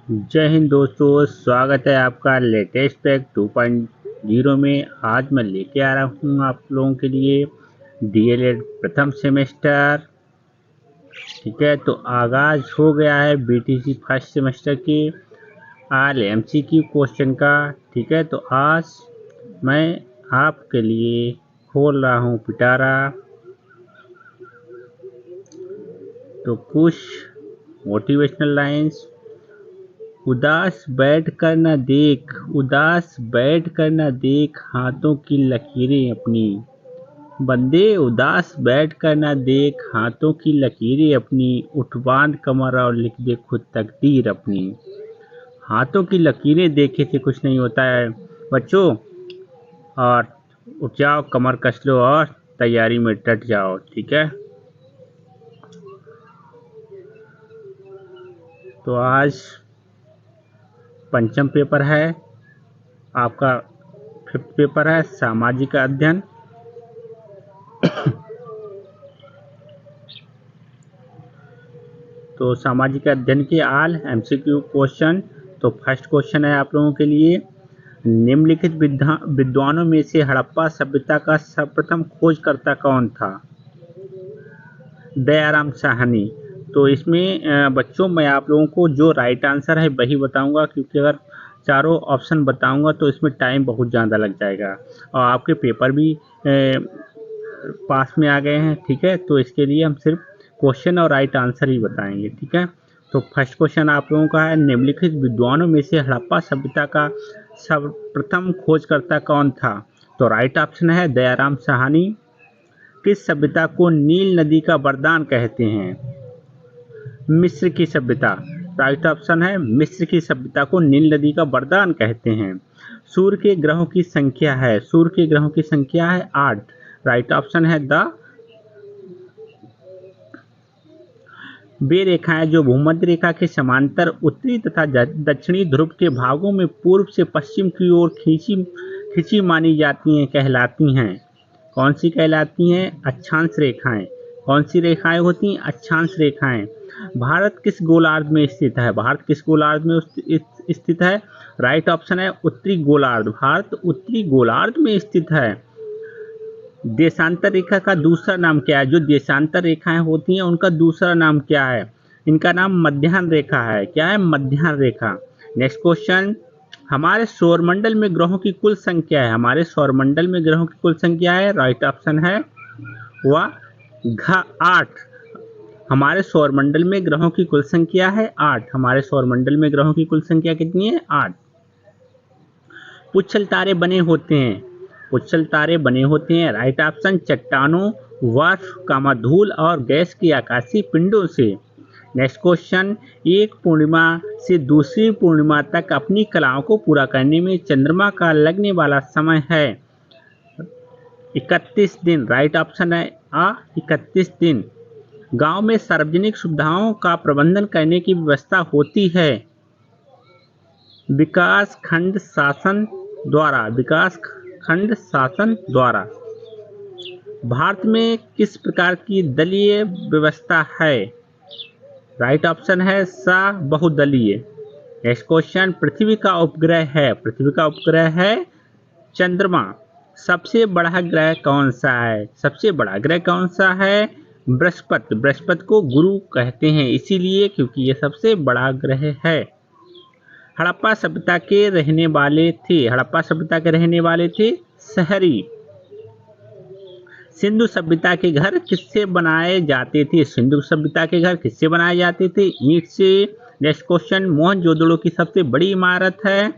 जय हिंद दोस्तों, स्वागत है आपका लेटेस्ट पैक 2.0 में। आज मैं लेके आ रहा हूँ आप लोगों के लिए डीएलएड प्रथम सेमेस्टर। ठीक है, तो आगाज हो गया है बीटीसी फर्स्ट सेमेस्टर के आल एमसीक्यू क्वेश्चन का। ठीक है, तो आज मैं आपके लिए खोल रहा हूँ पिटारा। तो कुछ मोटिवेशनल लाइंस। उदास बैठ कर न देख, उदास बैठ कर न देख हाथों की लकीरें अपनी। बंदे उदास बैठ कर न देख हाथों की लकीरें अपनी। उठ बांध कमर और लिख दे खुद तकदीर अपनी। हाथों की लकीरें देखे से कुछ नहीं होता है बच्चों। और उठ जाओ, कमर कस लो और तैयारी में डट जाओ। ठीक है, तो आज पंचम पेपर है आपका। फिफ्थ पेपर है सामाजिक अध्ययन। तो सामाजिक अध्ययन के आल एमसीक्यू क्वेश्चन। तो फर्स्ट क्वेश्चन है आप लोगों के लिए, निम्नलिखित विद्वानों में से हड़प्पा सभ्यता का सर्वप्रथम खोजकर्ता कौन था? दयाराम साहनी। तो इसमें बच्चों मैं आप लोगों को जो राइट आंसर है वही बताऊंगा, क्योंकि अगर चारों ऑप्शन बताऊंगा तो इसमें टाइम बहुत ज़्यादा लग जाएगा और आपके पेपर भी पास में आ गए हैं। ठीक है, तो इसके लिए हम सिर्फ क्वेश्चन और राइट आंसर ही बताएंगे। ठीक है, तो फर्स्ट क्वेश्चन आप लोगों का है, निम्नलिखित विद्वानों में से हड़प्पा सभ्यता का सर्वप्रथम खोजकर्ता कौन था? तो राइट ऑप्शन है दयाराम साहनी। किस सभ्यता को नील नदी का वरदान कहते हैं? मिस्र की सभ्यता। राइट ऑप्शन है मिस्र की सभ्यता को नील नदी का वरदान कहते हैं। सूर्य के ग्रहों की संख्या है, सूर्य के ग्रहों की संख्या है 8। राइट ऑप्शन है द वे रेखाएं जो भूमध्य रेखा के समांतर उत्तरी तथा दक्षिणी ध्रुव के भागों में पूर्व से पश्चिम की ओर खींची मानी जाती हैं कहलाती हैं। कौन सी कहलाती हैं? अक्षांश रेखाएं। कौन सी रेखाएं होती हैं? अक्षांश रेखाएं। भारत किस गोलार्ध में स्थित है? भारत किस गोलार्ध में स्थित है? राइट ऑप्शन है उत्तरी गोलार्ध। भारत उत्तरी गोलार्ध में स्थित है। देशांतर रेखा का दूसरा नाम क्या है? जो देशांतर रेखाएं होती हैं उनका दूसरा नाम क्या है? इनका नाम मध्याह्न रेखा है। क्या है? मध्याह्न रेखा। नेक्स्ट क्वेश्चन, हमारे सौरमंडल में ग्रहों की कुल संख्या है। हमारे सौरमंडल में ग्रहों की कुल संख्या है, राइट ऑप्शन है वह 8। हमारे सौरमंडल में ग्रहों की कुल संख्या है 8। हमारे सौरमंडल में ग्रहों की कुल संख्या कितनी है? 8। पुच्छल तारे बने होते हैं, पुच्छल तारे बने होते हैं, राइट ऑप्शन चट्टानों, बर्फ, कामाधूल और गैस के आकाशीय पिंडों से। नेक्स्ट क्वेश्चन, एक पूर्णिमा से दूसरी पूर्णिमा तक अपनी कलाओं को पूरा करने में चंद्रमा का लगने वाला समय है 31 दिन। राइट ऑप्शन है 31 दिन। गांव में सार्वजनिक सुविधाओं का प्रबंधन करने की व्यवस्था होती है विकास खंड शासन द्वारा। विकास खंड शासन द्वारा। भारत में किस प्रकार की दलीय व्यवस्था है? राइट ऑप्शन है सा बहुदलीय। नेक्स्ट क्वेश्चन, पृथ्वी का उपग्रह है, पृथ्वी का उपग्रह है चंद्रमा। सबसे बड़ा ग्रह कौन सा है? सबसे बड़ा ग्रह कौन सा है? बृहस्पति। बृहस्पति को गुरु कहते हैं इसीलिए क्योंकि ये सबसे बड़ा ग्रह है। हड़प्पा सभ्यता के रहने वाले थे, हड़प्पा सभ्यता के रहने वाले थे शहरी। सिंधु सभ्यता के घर किससे बनाए जाते थे? सिंधु सभ्यता के घर किससे बनाए जाते थे? ईंट से। नेक्स्ट क्वेश्चन, मोहनजोदड़ो की सबसे बड़ी इमारत है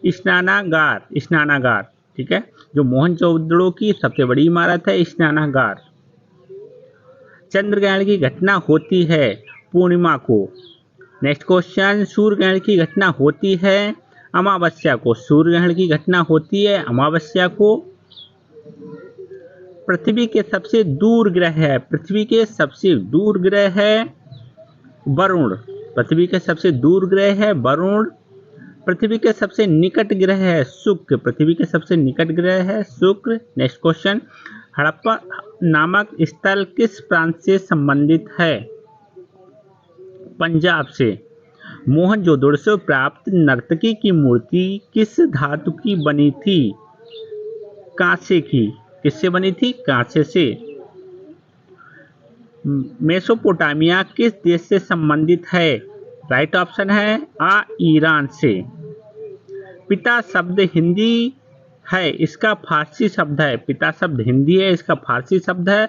स्नानागार। स्नानागार। ठीक है, जो मोहनजोदड़ो की सबसे बड़ी इमारत है स्नानागार। चंद्रग्रहण की घटना होती है पूर्णिमा को। नेक्स्ट क्वेश्चन, सूर्य ग्रहण की घटना होती है अमावस्या को। सूर्य ग्रहण की घटना होती है अमावस्या को। पृथ्वी के सबसे दूर ग्रह है, पृथ्वी के सबसे दूर ग्रह है वरुण। पृथ्वी के सबसे दूर ग्रह है वरुण। पृथ्वी के सबसे निकट ग्रह है शुक्र। पृथ्वी के सबसे निकट ग्रह है शुक्र। नेक्स्ट क्वेश्चन, हड़प्पा नामक स्थल किस प्रांत से संबंधित है? पंजाब से। मोहनजोदड़ो से प्राप्त नर्तकी की मूर्ति किस धातु की बनी थी? कांसे की। किससे बनी थी? कांसे से। मेसोपोटामिया किस देश से संबंधित है? राइट ऑप्शन है आ, ईरान से। पिता शब्द हिंदी है, इसका फारसी शब्द है। पिता शब्द हिंदी है, इसका फारसी शब्द है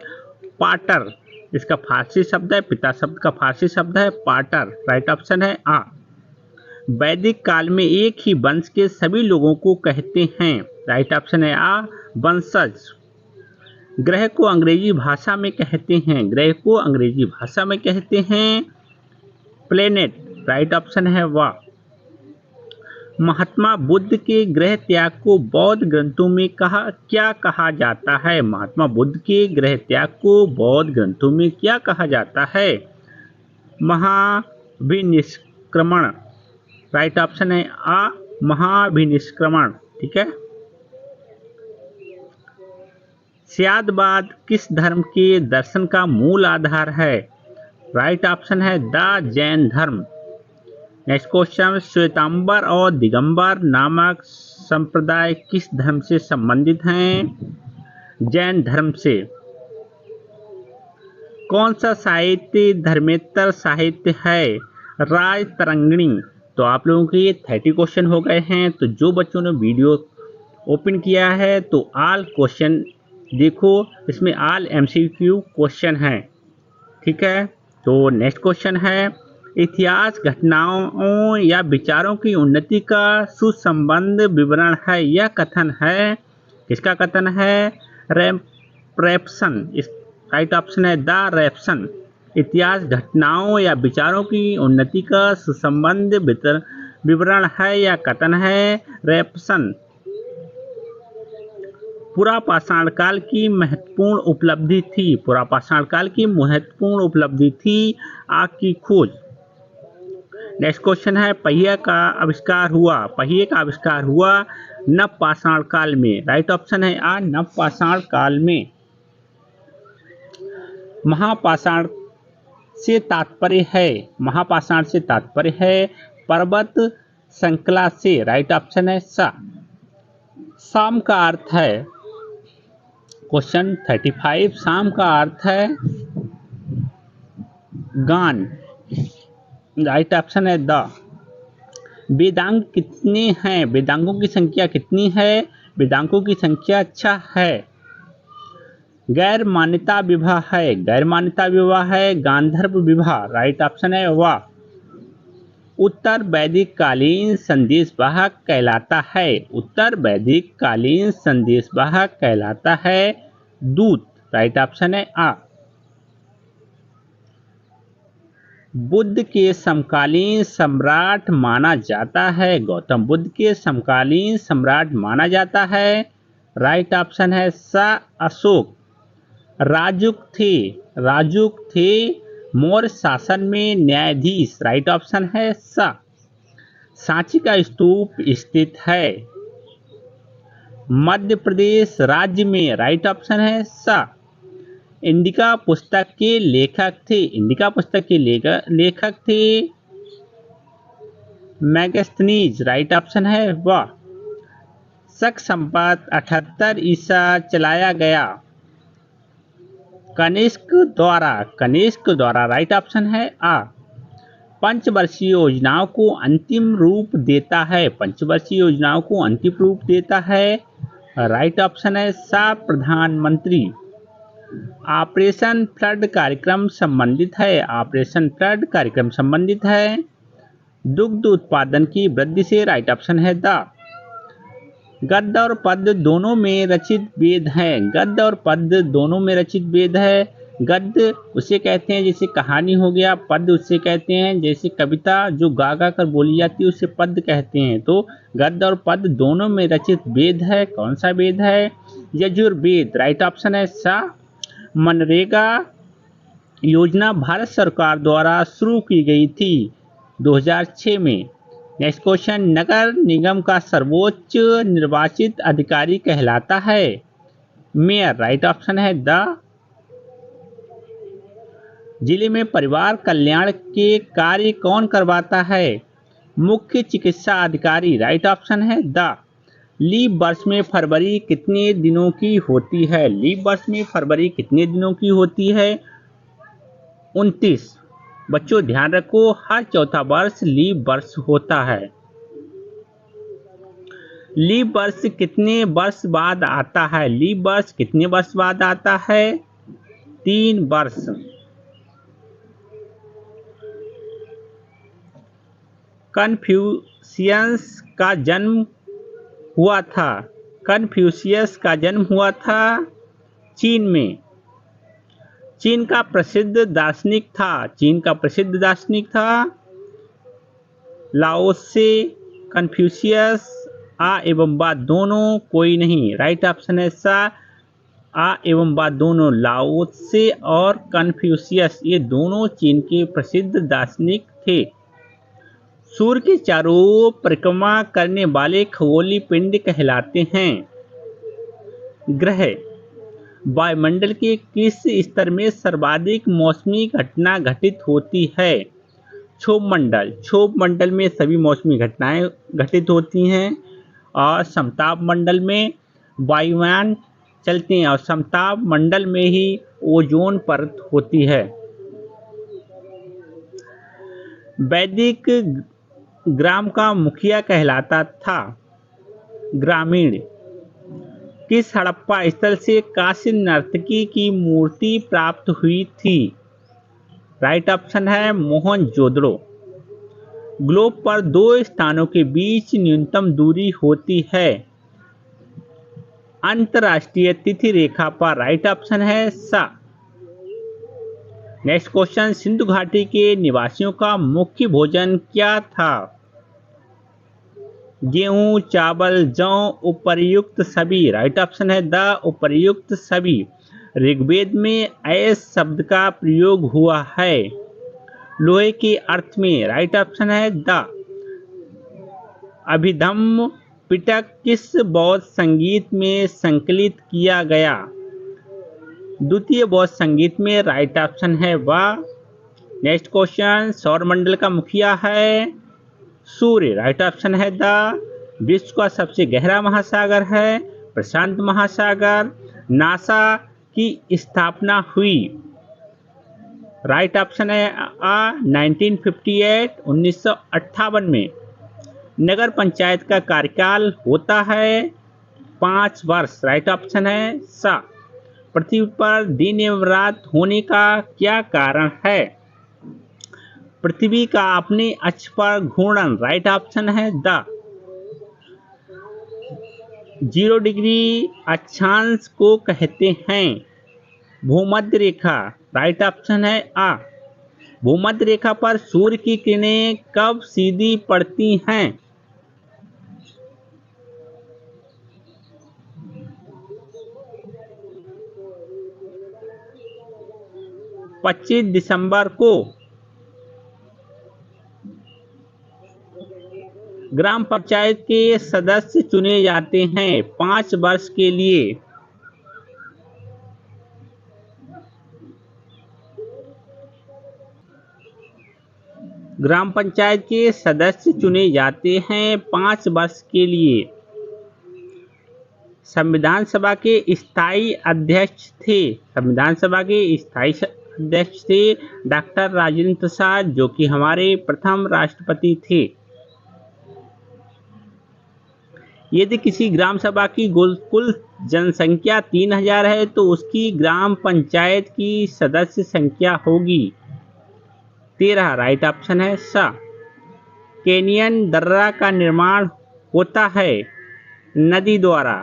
पाटर। इसका फारसी शब्द है, पिता शब्द का फारसी शब्द है पाटर। राइट ऑप्शन है आ। वैदिक काल में एक ही वंश के सभी लोगों को कहते हैं। राइट ऑप्शन है आ, वंशज। ग्रह को अंग्रेजी भाषा में कहते हैं। ग्रह को अंग्रेजी भाषा में कहते हैं प्लेनेट। राइट ऑप्शन है वाह। महात्मा बुद्ध के गृह त्याग को बौद्ध ग्रंथों में क्या कहा जाता है? महात्मा बुद्ध के गृह त्याग को बौद्ध ग्रंथों में क्या कहा जाता है? महाविनिष्क्रमण। राइट ऑप्शन है आ, महाविनिष्क्रमण। ठीक है। स्यादवाद किस धर्म के दर्शन का मूल आधार है? राइट ऑप्शन है द जैन धर्म। नेक्स्ट क्वेश्चन, श्वेतांबर और दिगंबर नामक संप्रदाय किस धर्म से संबंधित हैं? जैन धर्म से। कौन सा साहित्य धर्मेतर साहित्य है? राजतरंगिणी। तो आप लोगों के ये 30 क्वेश्चन हो गए हैं। तो जो बच्चों ने वीडियो ओपन किया है तो ऑल क्वेश्चन देखो, इसमें ऑल MCQ क्वेश्चन हैं। ठीक है। तो नेक्स्ट क्वेश्चन है, इतिहास घटनाओं या विचारों की उन्नति का सुसंबद्ध विवरण है। यह कथन है, किसका कथन है? रैप्सन। राइट ऑप्शन है द रैप्सन। इतिहास घटनाओं या विचारों की उन्नति का सुसंबद्ध विवरण है या कथन है रैप्सन। पुरापाषाण काल की महत्वपूर्ण उपलब्धि थी। पुरापाषाण काल की महत्वपूर्ण उपलब्धि थी आग की खोज। नेक्स्ट क्वेश्चन है, पहिए का आविष्कार हुआ। पहिए का आविष्कार हुआ नवपाषाण काल में। राइट ऑप्शन है आ, नवपाषाण काल में। महापाषाण से तात्पर्य है, महापाषाण से तात्पर्य है पर्वत श्रृंखला से। राइट ऑप्शन है सा। शाम का अर्थ है, क्वेश्चन 35, शाम का अर्थ है गान। राइट ऑप्शन है द। वेदांग कितने हैं? वेदांगों की संख्या कितनी है? वेदांगों की संख्या 6 है। गैर मान्यता विवाह है। गैर मान्यता विवाह है गांधर्व विवाह। राइट ऑप्शन है वाह। उत्तर वैदिक कालीन संदेशवाहक कहलाता है। उत्तर वैदिक कालीन संदेशवाहक कहलाता है दूत। राइट ऑप्शन है आ। बुद्ध के समकालीन सम्राट माना जाता है। गौतम बुद्ध के समकालीन सम्राट माना जाता है। राइट ऑप्शन है सा, अशोक। राजुक थे। राजुक थे मौर्य शासन में न्यायाधीश। राइट ऑप्शन है सा। सांची का स्तूप स्थित है मध्य प्रदेश राज्य में। राइट ऑप्शन है सा। इंडिका पुस्तक के लेखक थे। इंडिका पुस्तक के लेखक थे मैगस्थनीज। राइट ऑप्शन है वाह। शक संपत 78 ईसा चलाया गया कनिष्क द्वारा। कनिष्क द्वारा। राइट ऑप्शन है आ। पंचवर्षीय योजनाओं को अंतिम रूप देता है। पंचवर्षीय योजनाओं को अंतिम रूप देता है। राइट ऑप्शन है सा, प्रधानमंत्री। ऑपरेशन फ्लड कार्यक्रम संबंधित है। ऑपरेशन फ्लड कार्यक्रम संबंधित है दुग्ध उत्पादन की वृद्धि से। राइट ऑप्शन है द। गद्य और पद्य दोनों में रचित वेद है। गद्य और पद्य दोनों में रचित वेद है। गद्य उसे कहते हैं जैसे कहानी हो गया, पद्य उसे कहते हैं जैसे कविता जो गा गा कर बोली जाती है उसे पद्य कहते हैं। तो गद्य और पद्य दोनों में रचित वेद है। कौन सा वेद है? यजुर्वेद। राइट ऑप्शन है सा। मनरेगा योजना भारत सरकार द्वारा शुरू की गई थी 2006 में। नेक्स्ट क्वेश्चन, नगर निगम का सर्वोच्च निर्वाचित अधिकारी कहलाता है मेयर। राइट ऑप्शन है द। जिले में परिवार कल्याण के कार्य कौन करवाता है? मुख्य चिकित्सा अधिकारी। राइट ऑप्शन है द। लीप वर्ष में फरवरी कितने दिनों की होती है? लीप वर्ष में फरवरी कितने दिनों की होती है? 29। बच्चों ध्यान रखो, हर चौथा वर्ष लीप वर्ष होता है। लीप वर्ष कितने वर्ष बाद आता है? लीप वर्ष कितने वर्ष बाद आता है? 3 वर्ष। कन्फ्यूशियस का जन्म हुआ था। कन्फ्यूशियस का जन्म हुआ था चीन में। चीन का प्रसिद्ध दार्शनिक था। चीन का प्रसिद्ध दार्शनिक था लाओसे, कन्फ्यूशियस, आ एवं बा दोनों, कोई नहीं। राइट ऑप्शन है सा, आ एवं बा दोनों। लाओसे और कन्फ्यूशियस ये दोनों चीन के प्रसिद्ध दार्शनिक थे। सूर्य के चारों ओर परिक्रमा करने वाले खगोलीय पिंड कहलाते हैं ग्रह। वायुमंडल के किस स्तर में सर्वाधिक मौसमी घटना घटित होती है? क्षोभ मंडल। क्षोभ मंडल में सभी मौसमी घटनाएं घटित होती हैं और समताप मंडल में वायुयान चलते हैं और समताप मंडल में ही ओजोन परत होती है। वैदिक ग्राम का मुखिया कहलाता था ग्रामीण। किस हड़प्पा स्थल से कांस्य नर्तकी की मूर्ति प्राप्त हुई थी? राइट ऑप्शन है मोहनजोदड़ो। ग्लोब पर 2 स्थानों के बीच न्यूनतम दूरी होती है अंतरराष्ट्रीय तिथि रेखा पर। राइट ऑप्शन है सा। नेक्स्ट क्वेश्चन, सिंधु घाटी के निवासियों का मुख्य भोजन क्या था? गेहूं, चावल, जौ, उपर्युक्त सभी। राइट ऑप्शन है द, उपर्युक्त सभी। ऋग्वेद में ऐस शब्द का प्रयोग हुआ है लोहे के अर्थ में। राइट ऑप्शन है द। अभिधम्म पिटक किस बौद्ध संगीत में संकलित किया गया? द्वितीय बौद्ध संगीत में। राइट ऑप्शन है वाह। नेक्स्ट क्वेश्चन, सौरमंडल का मुखिया है सूर्य। राइट ऑप्शन है द। विश्व का सबसे गहरा महासागर है प्रशांत महासागर। नासा की स्थापना हुई? राइट ऑप्शन है 1958 1958 में। नगर पंचायत का कार्यकाल होता है 5 वर्ष। राइट ऑप्शन है सा। पृथ्वी पर दिन एवं रात होने का क्या कारण है? पृथ्वी का अपने अक्ष पर घूर्णन। राइट ऑप्शन है द। 0 डिग्री अक्षांश को कहते हैं भूमध्य रेखा। राइट ऑप्शन है आ। भूमध्य रेखा पर सूर्य की किरणें कब सीधी पड़ती हैं? पच्चीस दिसंबर को। ग्राम पंचायत के सदस्य चुने जाते हैं 5 वर्ष के लिए। ग्राम पंचायत के सदस्य चुने जाते हैं 5 वर्ष के लिए। संविधान सभा के स्थायी अध्यक्ष थे। संविधान सभा के स्थायी अध्यक्ष थे डॉक्टर राजेंद्र प्रसाद, जो कि हमारे प्रथम राष्ट्रपति थे। यदि किसी ग्राम सभा की कुल जनसंख्या 3000 है तो उसकी ग्राम पंचायत की सदस्य संख्या होगी 13। राइट ऑप्शन है सा। कैनियन दर्रा का निर्माण होता है नदी द्वारा।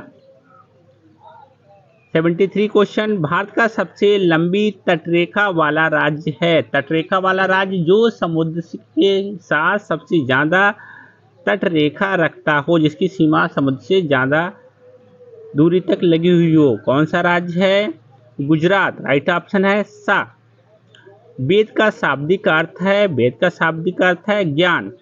73 क्वेश्चन, भारत का सबसे लंबी तटरेखा वाला राज्य है। तटरेखा वाला राज्य जो समुद्र के साथ सबसे ज़्यादा तटरेखा रखता हो, जिसकी सीमा समुद्र से ज़्यादा दूरी तक लगी हुई हो, कौन सा राज्य है? गुजरात। राइट ऑप्शन है सा। वेद का शाब्दिक अर्थ है, वेद का शाब्दिक अर्थ है ज्ञान।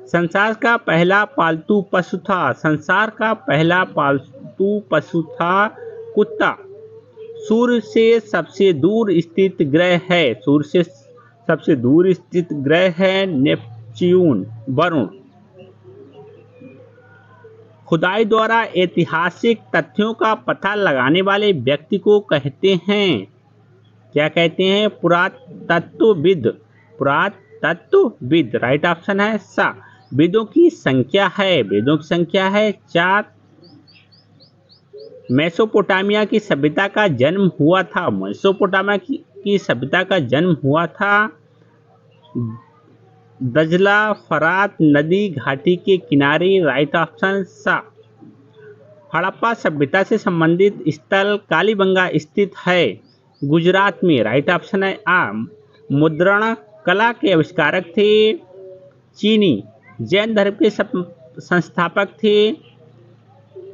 संसार का पहला पालतू पशु था। संसार का पहला पालतू पशु था कुत्ता। सूर्य से सबसे दूर स्थित ग्रह है, सूर्य से सबसे दूर स्थित ग्रह है नेपच्यून, वरुण। खुदाई द्वारा ऐतिहासिक तथ्यों का पता लगाने वाले व्यक्ति को कहते हैं, क्या कहते हैं? पुरातत्वविद, पुरातत्वविद। राइट ऑप्शन है सा। वेदों की संख्या है, वेदों की संख्या है 4। मेसोपोटामिया की सभ्यता का जन्म हुआ था, मेसोपोटामिया की सभ्यता का जन्म हुआ था दजला फरात नदी घाटी के किनारे। राइट ऑप्शन सा। हड़प्पा सभ्यता से संबंधित स्थल कालीबंगा स्थित है गुजरात में। राइट ऑप्शन है आ। मुद्रण कला के आविष्कारक थे चीनी। जैन धर्म के संस्थापक थे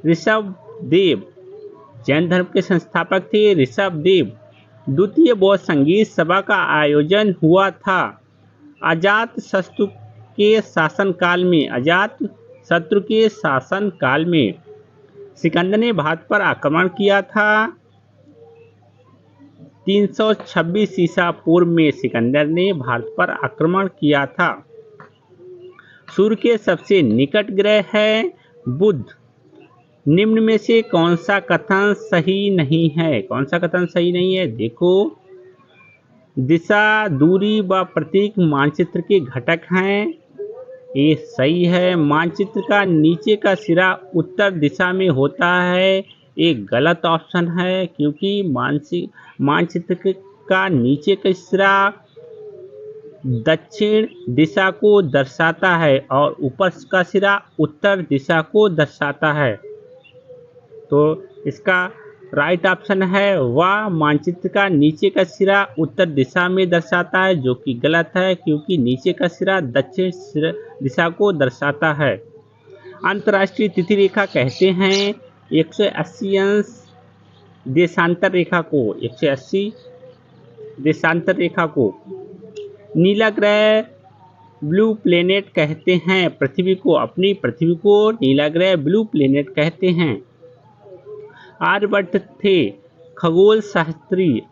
ऋषभदेव, जैन धर्म के संस्थापक थे ऋषभदेव। द्वितीय बौद्ध संगीत सभा का आयोजन हुआ था अजातशत्रु के शासनकाल में, अजातशत्रु के शासनकाल में। सिकंदर ने भारत पर आक्रमण किया था 326 ईसा पूर्व में, सिकंदर ने भारत पर आक्रमण किया था। सूर्य के सबसे निकट ग्रह है बुध। निम्न में से कौन सा कथन सही नहीं है? कौन सा कथन सही नहीं है? देखो, दिशा, दूरी व प्रतीक मानचित्र के घटक हैं, ये सही है। मानचित्र का नीचे का सिरा उत्तर दिशा में होता है, एक गलत ऑप्शन है, क्योंकि मानचित्र का नीचे का सिरा दक्षिण दिशा को दर्शाता है और ऊपर का सिरा उत्तर दिशा को दर्शाता है। तो इसका राइट ऑप्शन है वह मानचित्र का नीचे का सिरा उत्तर दिशा में दर्शाता है, जो कि गलत है, क्योंकि नीचे का सिरा दक्षिण दिशा को दर्शाता है। अंतर्राष्ट्रीय तिथि रेखा कहते हैं 180 अंश देशांतर रेखा को, 180 देशांतर रेखा को। नीला ग्रह ब्लू प्लेनेट कहते हैं पृथ्वी को, अपनी पृथ्वी को नीला ग्रह ब्लू प्लेनेट कहते हैं। आर्यभट्ट थे खगोल शास्त्री,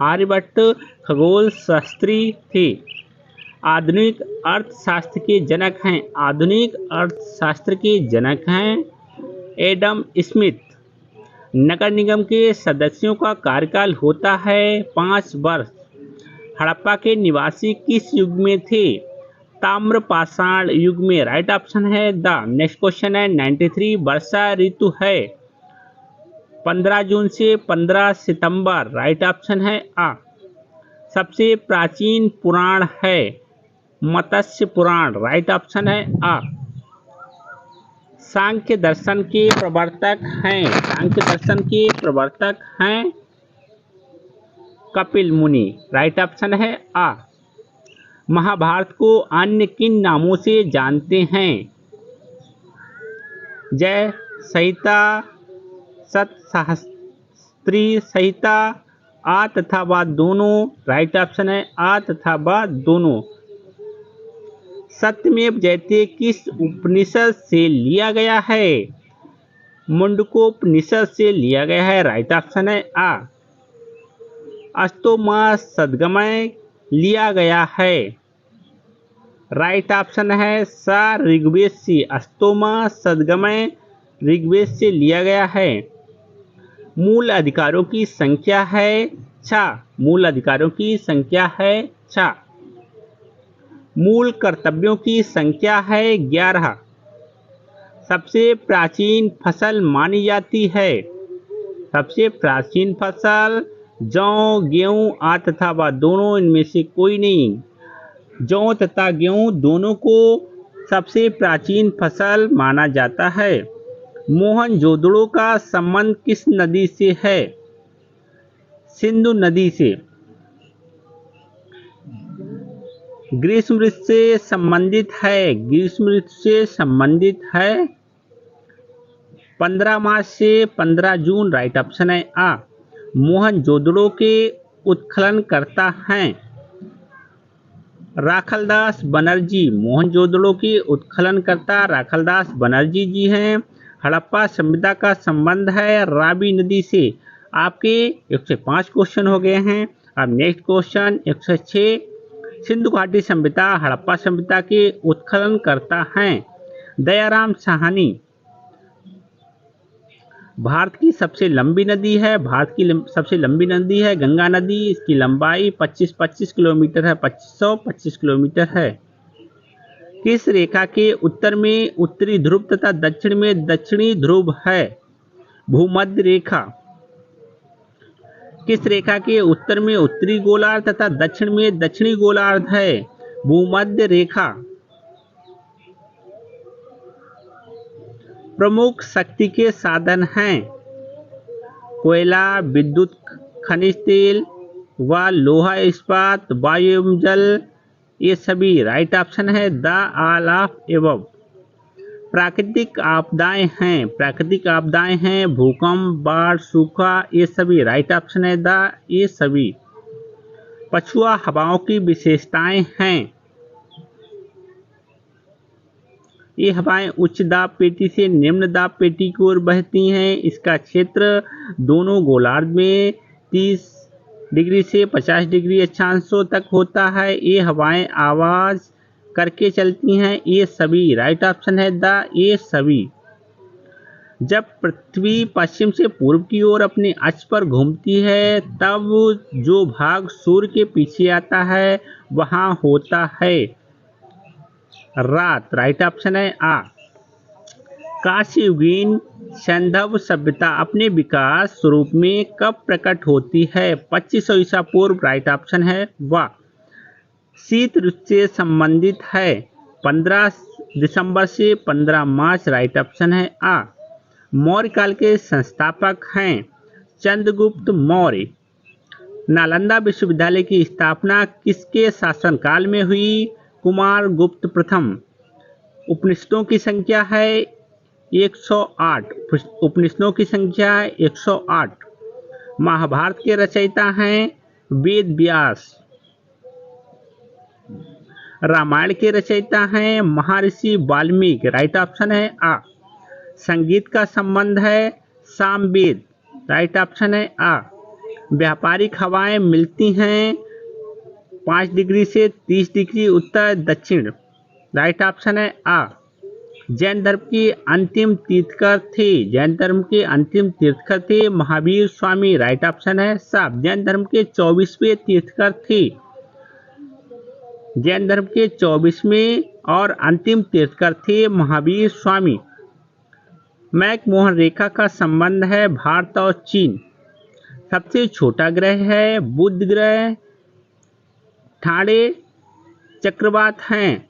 आर्यभट्ट खगोल शास्त्री थे। आधुनिक अर्थशास्त्र के जनक हैं, आधुनिक अर्थशास्त्र के जनक हैं एडम स्मिथ। नगर निगम के सदस्यों का कार्यकाल होता है 5 वर्ष। हड़प्पा के निवासी किस युग में थे? ताम्रपाषाण युग में। राइट ऑप्शन है द। नेक्स्ट क्वेश्चन है 93। वर्षा ऋतु है 15 जून से 15 सितंबर। राइट ऑप्शन है आ। सबसे प्राचीन पुराण है मत्स्य पुराण। राइट ऑप्शन है आ। सांख्य दर्शन के प्रवर्तक हैं, सांख्य दर्शन के प्रवर्तक हैं कपिल मुनि। राइट ऑप्शन है आ। महाभारत को अन्य किन नामों से जानते हैं? जय संहिता, सतसहस्त्री संहिता, आ तथा व दोनों। राइट ऑप्शन है आ तथा व दोनों। सत्यमेव जयते किस उपनिषद से लिया गया है? मुंडकोपनिषद से लिया गया है। राइट ऑप्शन है आ। अष्टोमा सद्गमय लिया गया है। राइट ऑप्शन है सा। ऋग्वेद से, अष्टोमा सद्गमय ऋग्वेद से लिया गया है। मूल अधिकारों की संख्या है 6, मूल अधिकारों की संख्या है 6। मूल कर्तव्यों की संख्या है 11। सबसे प्राचीन फसल मानी जाती है? सबसे प्राचीन फसल जौ, गेहूं, आ तथा व दोनों, इनमें से कोई नहीं। जौ तथा गेहूं दोनों को सबसे प्राचीन फसल माना जाता है। मोहनजोदड़ो का संबंध किस नदी से है? सिंधु नदी से। ग्रीष्म ऋतु से संबंधित है, ग्रीष्म ऋतु से संबंधित है 15 मार्च से 15 जून। राइट ऑप्शन है आ। मोहनजोदड़ो के उत्खननकर्ता हैं राखलदास बनर्जी। मोहनजोदड़ो के उत्खननकर्ता राखलदास बनर्जी जी हैं। हड़प्पा सभ्यता का संबंध है रावी नदी से। आपके 105 क्वेश्चन हो गए हैं। अब नेक्स्ट क्वेश्चन 106, सिंधु घाटी सभ्यता हड़प्पा सभ्यता के उत्खनन करता है दयाराम साहनी। भारत की सबसे लंबी नदी है, सबसे लंबी नदी है गंगा नदी। इसकी लंबाई 25 किलोमीटर है, 2525 किलोमीटर है। किस रेखा के उत्तर में उत्तरी ध्रुव तथा दक्षिण में दक्षिणी ध्रुव है? भूमध्य रेखा। किस रेखा के उत्तर में उत्तरी गोलार्ध तथा दक्षिण में दक्षिणी गोलार्ध है? भूमध्य रेखा। प्रमुख शक्ति के साधन हैं कोयला, विद्युत, खनिज तेल व लोहा इस्पात, वायु एवं जल। ये सभी राइट ऑप्शन है द ऑल ऑफ एबव। प्राकृतिक आपदाएं हैं भूकंप, बाढ़, सूखा। ये सभी राइट ऑप्शन है ये सभी। पछुआ हवाओं की विशेषताएं हैं, ये हवाएं उच्च दाब पेटी से निम्न दाब पेटी की ओर बहती हैं। इसका क्षेत्र दोनों गोलार्ध में 30 डिग्री से 50 डिग्री अक्षांशों तक होता है। ये हवाएं आवाज करके चलती हैं। ये सभी राइट ऑप्शन है ये सभी। जब पृथ्वी पश्चिम से पूर्व की ओर अपने अक्ष पर घूमती है तब जो भाग सूर्य के पीछे आता है वहां होता है रात। राइट ऑप्शन है आ। कांस्ययुगीन सैंधव सभ्यता अपने विकास स्वरूप में कब प्रकट होती है? 2500 ईसा पूर्व। राइट ऑप्शन है वाह। शीत ऋतु से संबंधित है 15 दिसंबर से 15 मार्च। राइट ऑप्शन है आ। मौर्य काल के संस्थापक हैं चंद्रगुप्त मौर्य। नालंदा विश्वविद्यालय की स्थापना किसके शासनकाल में हुई? कुमार गुप्त प्रथम। उपनिषदों की संख्या है 108। उपनिषदों की संख्या है 108। महाभारत के रचयिता हैं वेद व्यास। रामायण के रचयिता हैं महर्षि वाल्मीकि। राइट ऑप्शन है आ। संगीत का संबंध है सामवेद। राइट ऑप्शन है आ। व्यापारिक हवाएं मिलती हैं 5 डिग्री से 30 डिग्री उत्तर दक्षिण। राइट ऑप्शन है आ। जैन धर्म के अंतिम तीर्थकर थे महावीर स्वामी। राइट ऑप्शन है साफ। जैन धर्म के 24वें तीर्थकर थे। जैन धर्म के 24वें और अंतिम तीर्थकर थे महावीर स्वामी। मैकमोहन रेखा का संबंध है भारत और चीन। सबसे छोटा ग्रह है बुध ग्रह। ठाणे चक्रवात हैं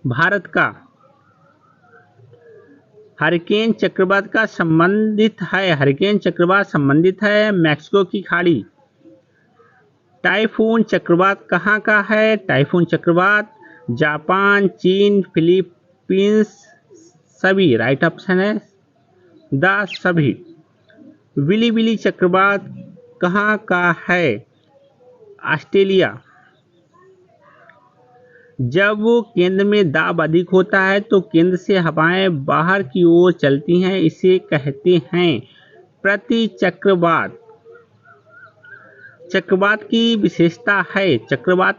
भारत का। हरिकेन चक्रवात संबंधित है मैक्सिको की खाड़ी। टाइफून चक्रवात कहाँ का है? टाइफून चक्रवात जापान, चीन, फिलीपींस। सभी राइट ऑप्शन है द सभी। विली विली चक्रवात कहाँ का है? ऑस्ट्रेलिया। जब केंद्र में दाब अधिक होता है तो केंद्र से हवाएं बाहर की ओर चलती हैं, इसे कहते हैं प्रतिचक्रवात। चक्रवात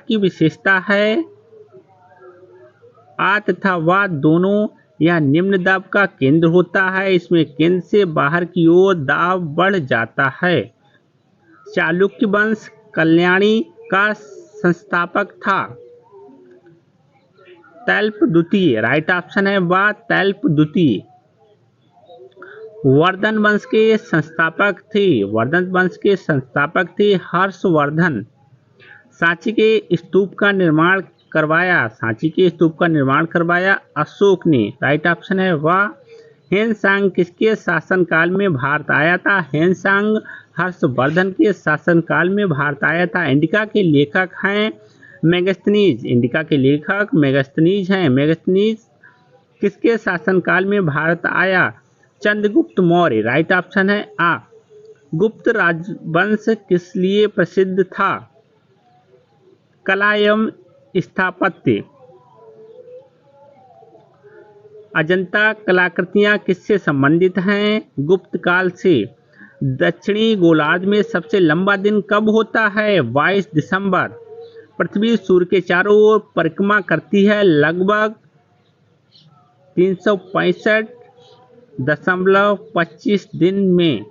की विशेषता है आ तथा वा दोनों यह निम्न दाब का केंद्र होता है। इसमें केंद्र से बाहर की ओर दाब बढ़ जाता है। चालुक्य वंश कल्याणी का संस्थापक था तैल्प द्वितीय। राइट ऑप्शन है वा तैल्प द्वितीय। वर्धन वंश के संस्थापक थे हर्षवर्धन। सांची के स्तूप का निर्माण करवाया अशोक ने। राइट ऑप्शन है वा। हेनसांग किसके शासनकाल में भारत आया था? हेनसांग हर्षवर्धन के शासनकाल में भारत आया था। इंडिका के लेखक हैं मेगास्थनीज। हैं। मेगास्थनीज किसके शासनकाल में भारत आया? चंद्रगुप्त मौर्य। राइट ऑप्शन है आ। गुप्त राजवंश किस लिए प्रसिद्ध था? कला एवं स्थापत्य। अजंता कलाकृतियां किससे संबंधित हैं? गुप्त काल से। दक्षिणी गोलार्ध में सबसे लंबा दिन कब होता है? 22 दिसंबर। पृथ्वी सूर्य के चारों ओर परिक्रमा करती है लगभग 365.25 दिन में।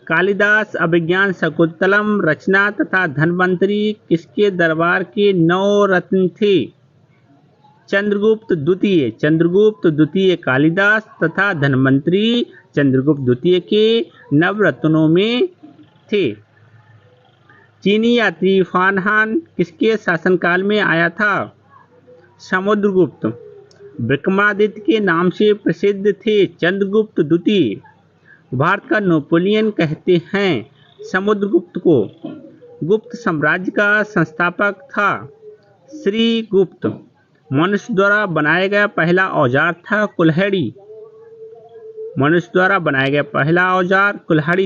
कालिदास अभिज्ञान शकुंतलम रचना तथा धन्वंतरी किसके दरबार के 9 रत्न थे? चंद्रगुप्त द्वितीय कालिदास तथा धन्वंतरी चंद्रगुप्त द्वितीय के नवरत्नों में थे। चीनी यात्री फानहान किसके शासनकाल में आया था? समुद्रगुप्त। विक्रमादित्य के नाम से प्रसिद्ध थे चंद्रगुप्त द्वितीय। भारत का नेपोलियन कहते हैं समुद्रगुप्त को। गुप्त साम्राज्य का संस्थापक था श्रीगुप्त। मनुष्य द्वारा बनाया गया पहला औजार था कुल्हाड़ी।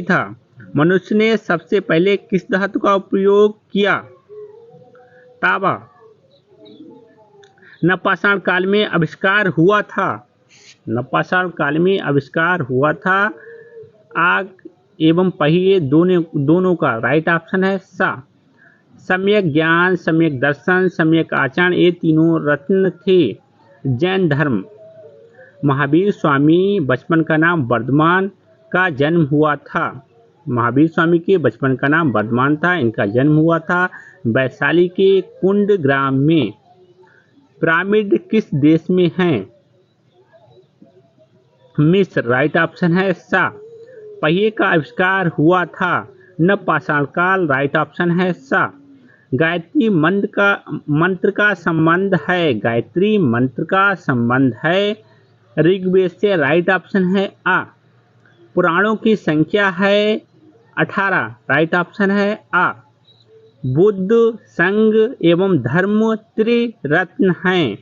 था। मनुष्य ने सबसे पहले किस धातु का उपयोग किया? तांबा। नवपाषाण काल में आविष्कार हुआ था आग एवं पहिए दोनों का। राइट ऑप्शन है सा। सम्यक ज्ञान, सम्यक दर्शन, सम्यक आचरण ये तीनों रत्न थे जैन धर्म। महावीर स्वामी बचपन का नाम वर्धमान का जन्म हुआ था। महावीर स्वामी के बचपन का नाम वर्धमान था। इनका जन्म हुआ था वैशाली के कुंड ग्राम में। पिरामिड किस देश में हैं? मिस्र। राइट ऑप्शन है सा। पहिए का आविष्कार हुआ था नवपाषाण काल। राइट ऑप्शन है सा। गायत्री मंत्र का संबंध है ऋग्वेद से। राइट ऑप्शन है आ। पुराणों की संख्या है 18। राइट ऑप्शन है आ। बुद्ध, संघ एवं धर्म त्रिरत्न हैं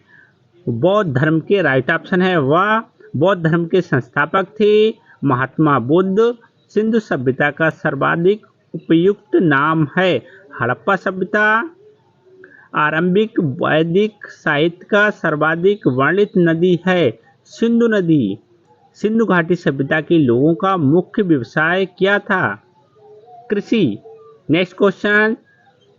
बौद्ध धर्म के। राइट ऑप्शन है वाह। बौद्ध धर्म के संस्थापक थे महात्मा बुद्ध। सिंधु सभ्यता का सर्वाधिक उपयुक्त नाम है हड़प्पा सभ्यता। आरंभिक वैदिक साहित्य का सर्वाधिक वर्णित नदी है सिंधु नदी। सिंधु घाटी सभ्यता के लोगों का मुख्य व्यवसाय क्या था? कृषि। Next question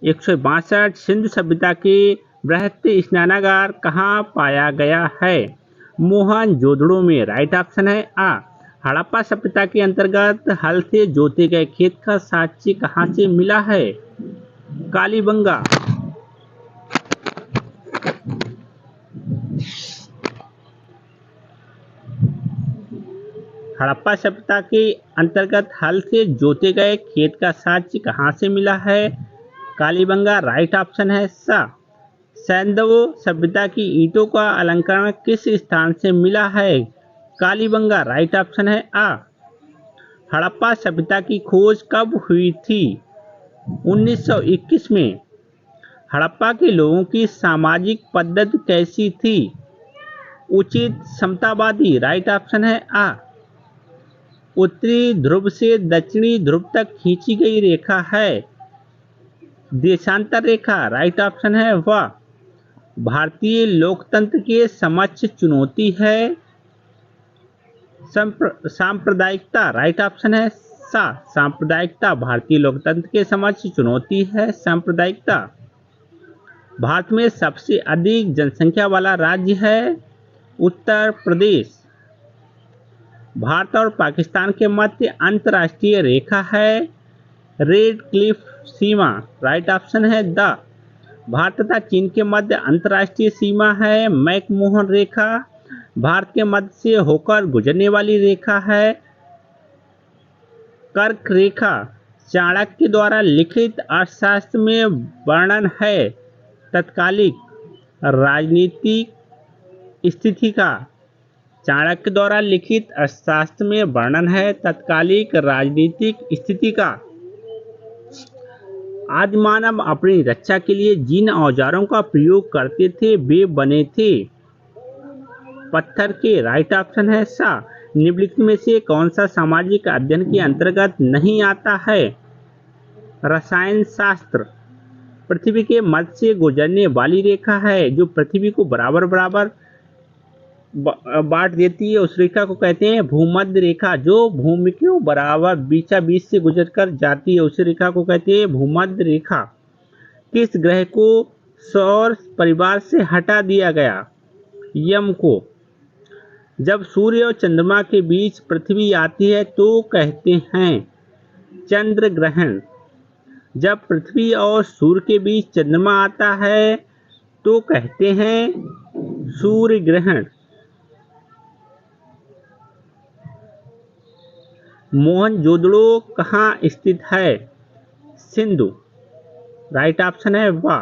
162। सिंधु सभ्यता के बृहत स्नानागार कहाँ पाया गया है? मोहनजोदड़ो में। राइट ऑप्शन है आ। हड़प्पा सभ्यता के अंतर्गत हल से जोते गए खेत का साक्ष्य कहाँ से मिला है? कालीबंगा। हड़प्पा सभ्यता के अंतर्गत हल से जोते गए खेत का साक्ष्य कहाँ से मिला है? कालीबंगा। राइट ऑप्शन है सा। सैंधव सभ्यता की ईंटों का अलंकरण किस स्थान से मिला है? कालीबंगा। राइट ऑप्शन है आ। हड़प्पा सभ्यता की खोज कब हुई थी? 1921 में। हड़प्पा के लोगों की सामाजिक पद्धति कैसी थी? उचित समतावादी। राइट ऑप्शन है आ। उत्तरी ध्रुव से दक्षिणी ध्रुव तक खींची गई रेखा है देशांतर रेखा। राइट ऑप्शन है वाह। भारतीय लोकतंत्र के समक्ष चुनौती है सांप्रदायिकता। राइट ऑप्शन है सा। सांप्रदायिकता। भारतीय लोकतंत्र के समक्ष चुनौती है सांप्रदायिकता। भारत में सबसे अधिक जनसंख्या वाला राज्य है उत्तर प्रदेश। भारत और पाकिस्तान के मध्य अंतर्राष्ट्रीय रेखा है रेड क्लिफ सीमा। राइट ऑप्शन है द। भारत तथा चीन के मध्य अंतर्राष्ट्रीय सीमा है मैकमोहन रेखा। भारत के मध्य से होकर गुजरने वाली रेखा है कर्क रेखा। चाणक्य द्वारा लिखित अर्थशास्त्र में वर्णन है तत्कालिक राजनीतिक स्थिति का। चाणक्य द्वारा लिखित अर्थशास्त्र में वर्णन है तत्कालिक राजनीतिक स्थिति का। आदि मानव अपनी रक्षा के लिए जिन औजारों का प्रयोग करते थे वे बने थे पत्थर के। राइट ऑप्शन है सा। निम्नलिखित में से कौन सा सामाजिक अध्ययन के अंतर्गत नहीं आता है? रसायन शास्त्र। पृथ्वी के मध्य से गुजरने वाली रेखा है जो पृथ्वी को बराबर बांट देती है, उस रेखा को कहते हैं भूमध्य रेखा। जो भूमि के बराबर बीचा बीच से गुजरकर जाती है उस रेखा को कहते हैं भूमध्य रेखा। किस ग्रह को सौर परिवार से हटा दिया गया? यम को। जब सूर्य और चंद्रमा के बीच पृथ्वी आती है तो कहते हैं चंद्र ग्रहण। जब पृथ्वी और सूर्य के बीच चंद्रमा आता है तो कहते हैं सूर्य ग्रहण। मोहनजोदड़ो कहाँ स्थित है? सिंधु। राइट ऑप्शन है वाह।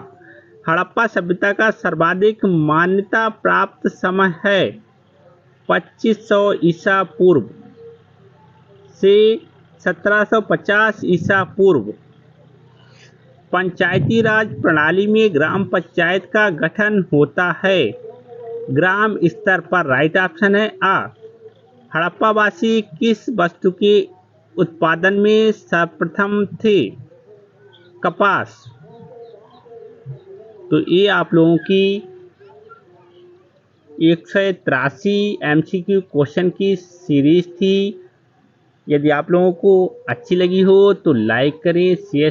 हड़प्पा सभ्यता का सर्वाधिक मान्यता प्राप्त समय है 2500 ईसा पूर्व से 1750 ईसा पूर्व। पंचायती राज प्रणाली में ग्राम पंचायत का गठन होता है ग्राम स्तर पर। राइट ऑप्शन है आ। हड़प्पावासी किस वस्तु के उत्पादन में सर्वप्रथम थे? कपास। तो ये आप लोगों की 183 MCQ क्वेश्चन की सीरीज थी। यदि आप लोगों को अच्छी लगी हो तो लाइक करें, शेयर